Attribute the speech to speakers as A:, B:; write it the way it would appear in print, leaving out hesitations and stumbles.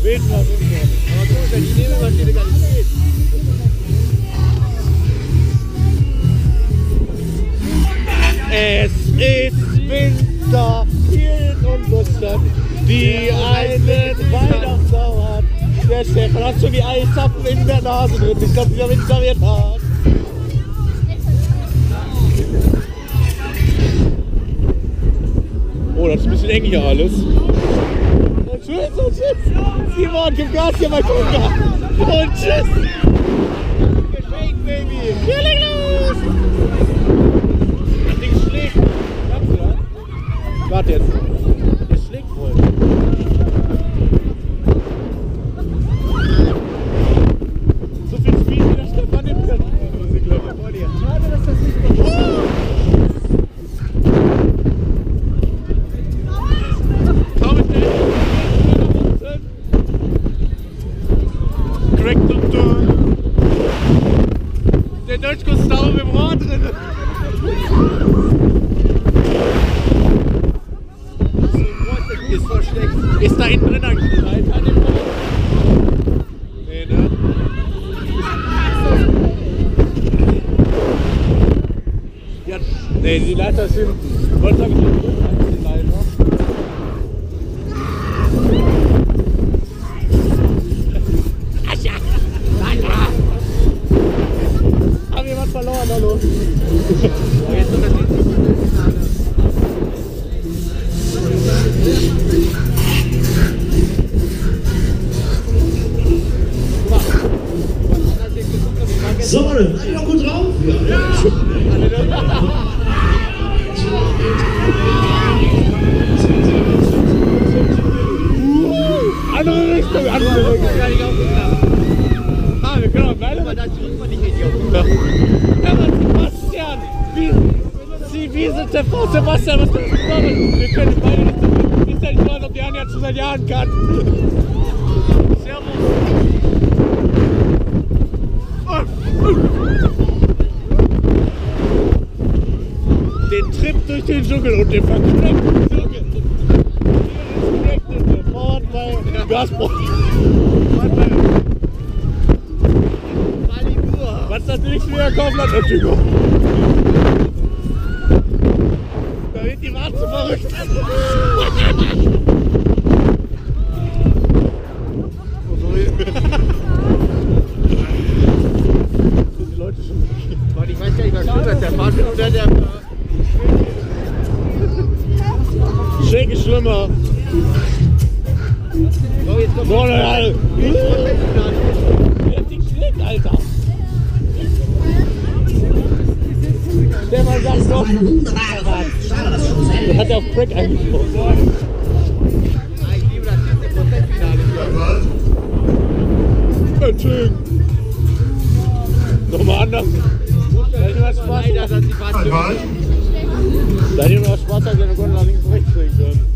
A: Beten wir uns noch. Aber gut, wenn die Nebelmaschine gar nicht geht. Es ist Winter hier in unserer Stadt, die einen Weihnachtssau hat. Der Stefan hat schon die Eiszapfen in der Nase drin. Ich glaube, dieser Winter wird hart. Oh, das ist ein bisschen eng hier alles. Und tschüss, und tschüss. Simon, gib Gas hier bei Konga. Und tschüss. Geschenk, Baby. Hier leg los. Das Ding schlägt. Kannst du das? Warte jetzt. Das schlägt wohl. So viel Speed wie der Stefan nimmt kann. Schade, dass das nicht kommt. Der Deutschkurs ist da oben im Rohr drin. Ist versteckt. Ist da hinten drin eigentlich eine Leiter an dem Rohr? Nee, ne? Ja, nee, die Leiter ist hinten. Was sag ich denn? Die Leiter. Haben wir was verloren, hallo? Oh, jetzt noch das
B: so, seid ihr noch gut drauf? Ja!
A: Andere Richtung, andere Richtung. Ah, wir können auch beide. Aber da drücken wir nicht in die Augen. Ja, aber Sebastian, wie sind der Frau Sebastian, was kannst du machen? Wir können beide nicht zurück. Ich weiß ja nicht mal, ob die Anja jetzt schon seit Jahren kann. Servus. Den Trip durch den Dschungel und den verknackten Dschungel. Hier ist direkt vorne bei Gazprom. Was ist das nicht für ein Kaufland? Natürlich. Da wird die Warze verrückt. Die Leute schon. Mann, ich weiß gar nicht, was schlimm ist. Der Fahrstuhl oder der. Schräg ist schlimmer. So, jetzt kommt der Ding schlägt, Alter. Stefan sagt doch. Das hat er auf Crack eingesprochen. Ich liebe das 70%-Finale. Nochmal anders. Da hätte was Spaß. Da hätte was Spaß, als wir eine Gondel nach links und rechts kriegen können.